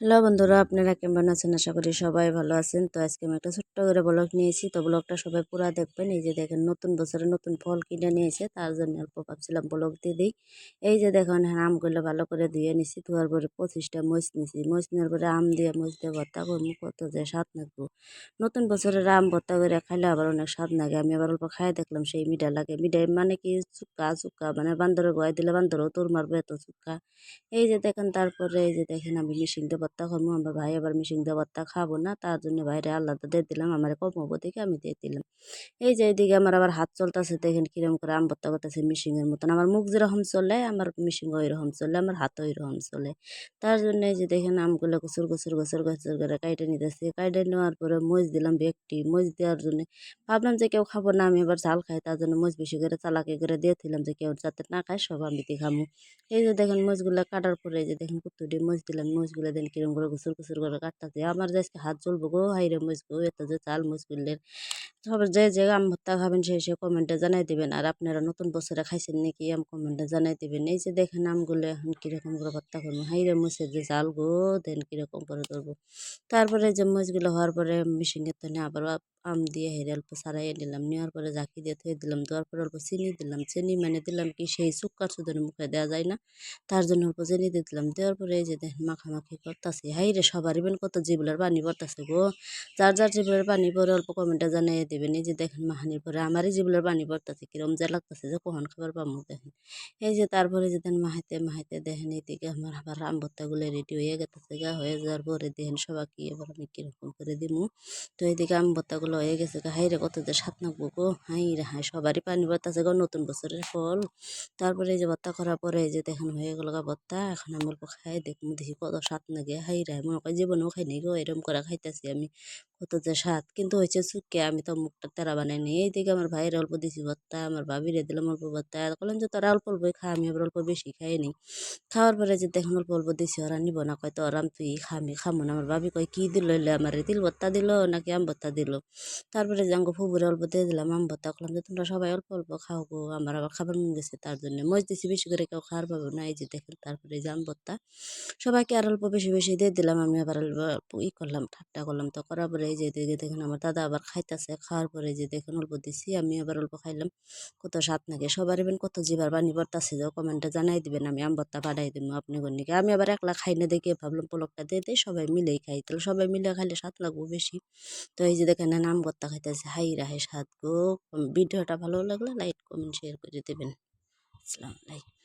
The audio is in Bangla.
হ্যালো বন্ধুরা, আপনারা কেমন আছেন? আশা করি সবাই ভালো আছেন। তো আজকে আমি একটা ছোট্ট করে ব্লগ নিয়েছি। তো ব্লগটা সবাই পুরা দেখবেন। এই যে দেখেন, নতুন বছরে নতুন ফল কিনে নিয়েছে, তার জন্য অল্প ভাবছিলাম ব্লগ দিয়ে দিই। এই যে দেখেন, হ্যাঁ, আমগুলো ভালো করে ধুয়ে নিছি। ধোয়ার পরে 25টা মরিচ নিছি। মরিচ নেওয়ার পরে মরিচ দিয়ে ভর্তা করবো, কত যে স্বাদ লাগবো। নতুন বছরের আম ভর্তা করে খাইলে আবার অনেক স্বাদ লাগে। আমি আবার অল্প খাই দেখলাম, সেই মিঠা লাগে। মিঠাই মানে কি, চুক্কা চুক্কা, মানে বান্দরে গোয়াই দিলে বান্দরও তোর মারবে, এত চুক্কা। এই যে দেখেন, তারপরে এই যে দেখেন, আমি মিশিং দিয়ে ভর্তা করবো। আমার ভাই আবার মিশিং দিয়ে ভর্তা খাবো না, তার জন্য বাইরে আলাদা দিয়ে দিলাম। আমার কম হবো দেখে আমি দিয়ে দিলাম। এই যে এইদিকে আমার আবার হাত চলতেছে, দেখেন কিরকম করে আম ভর্তা করতেছে মিশিং এর মতন। আমার মুখ যেরকম চলে, আমার মিশিং ওই রকম চলে, আমার হাতও ওই রকম চলে। তার জন্য এই যে দেখেন, আমগুলো গুছুর গুছুর গুছুর গুছুর করে কাইটে নিতেছি। কাইটে নেওয়ার পরে মরিচ দিলাম একটি। মরিচ দেওয়ার জন্য ভাবলাম যে কেউ খাবো না, আমি এবার ঝাল খাই, তার জন্য মরিচ বেশি করে চালাকি করে দিয়েছিলাম যে কেউ যাতে না খায়, সব আমি দিয়ে খামু। এই যে দেখেন, মরিচগুলো কাটার পরে এই যে দেখেন, কুত্তুটি মরিচ দিলাম। মরিচগুলো দেন কিরম করে গুছুর গুছুর করে কাটতেছে। আমার যে আজকে হাত জ্বলবো গো, হাইরে মরিচ গো, এত যে চাল মরিচ করলে। সবার যে যে আম ভর্তা খাবেন সে কমেন্টে জানাই দিবেন। আর আপনারা নতুন বছরে খাইছেন নাকি আম কমেন্টে জানাই দিবেন। এই যে দেখেন, আমগুলো এখন কিরকম করে ভর্তা করবো, হাইরে মরিচের যে জাল গো, দেন কিরকম করে ধরবো। তারপরে যে মরিচগুলো হওয়ার পরে মিশিংয়ের তো আবার আম দিয়ে হেরে অল্প সারাইয়ে নিলাম। নেওয়ার পরে ঝাঁকি দিয়ে থুয়ে দিলাম। দেওয়ার পরে অল্প চিনি দিলাম। চিনি মানে দিলাম কি, সেই চুক্কা চুদনের মুখে দেওয়া যায় না, তার জন্য অল্প চিনি দিয়ে দিলাম। দেওয়ার পরে এই যে দেখেন, মাখামাখি করতেছি। হাই রে, সবার ইবেন কত জিবলার পানি পড়তেছে গো। যার যার জিবলার পানি পরে অল্প কমেন্টে জানিয়ে দেবেন। এই যে দেখেন, মাহানির পরে আমারই জিবলার পানি পড়তেছে, কিরম যা লাগতেছে যে কখন খাবার পাবো দেখেন। এই যে তারপরে যে দেন মাহাইতে মাহাইতে দেখেন, এইদিকে আমার আবার আম ভর্তাগুলো রেডি হয়ে গেছে গা। হয়ে যাওয়ার পরে দেখেন সবাইকে এবার আমি কিরকম করে দিমু। তো এইদিকে আম ভর্তাগুলো হয়ে গেছে গা। হাই রে, কত যে স্বাদ লাগবো গো, হাই রে হাই, সবারই পানি পড়তেছে গো, নতুন বছরের ফল। তারপরে এই যে ভর্তা করার পরে এই যে দেখেন হয়ে গেল গা ভর্তা। এখন আমি অল্প খাই দেখুন, দেখি কত স্বাদ লাগে। হাই রে, মনে করি জীবনেও খাই নাই গো, এরকম করে খাইতেছি আমি, কত যে স্বাদ। কিন্তু হয়েছে চুকে, আমি তো মুখটা তেরা বানাই নি। এইদিকে আমার ভাইয়ের অল্প দিছি ভর্তা, আমার ভাবিরে দিলাম অল্প ভর্তা। বললেন যে তোরা অল্প অল্পই খা, আমি আবার অল্প বেশি খাই নি। খাওয়ার পরে যে দেখুন, অল্প অল্প দিছি, ওরা নিব না, কয় তো ওরাম তুই খামি খামো না। আমার ভাবি কয় কি দিল এলে, আমার তিল ভর্তা দিল নাকি আম ভর্তা দিল। তারপরে যে আঙ্গ ফুবুরে অল্প দিয়ে দিলাম আম ভর্তা। করলাম যে তোমরা সবাই অল্প অল্প খাও গো, আমার আবার খাবার মন গেছে, তার জন্য মজ দিছি বেশি করে, কেউ খাওয়ার পাবো না। এই যে দেখেন, তারপরে যে আম ভর্তা সবাইকে আর অল্প বেশি বেশি দিয়ে দিলাম। আমি আবার অল্প করলাম, ঠাট্টা করলাম। তো করার পরে এই যে দেখেন, আমার দাদা আবার খাইতেছে। খাওয়ার পরে যে দেখেন অল্প দিছি, আমি আবার অল্প খাইলাম। কত স্বাদ লাগে, সবার এবেন কত জিবার পানি পড়তাছে যে, কমেন্টে জানাই দিবেন, আমি আম ভর্তা পাঠাই দিব আপনি গন্ডিকে। আমি আবার একলা খাই না দেখে ভাবলাম পোলকটা দিয়ে দিই, সবাই মিলেই খাই, তাহলে সবাই মিলে খাইলে স্বাদ লাগবো বেশি। তো এই যে দেখেন, আম ভর্তা খাইতেছে, হাই রাহে স্বাদ গো। ভিডিওটা ভালো লাগলে লাইক কমেন্ট শেয়ার করে দেবেন। আসসালামু আলাইকুম।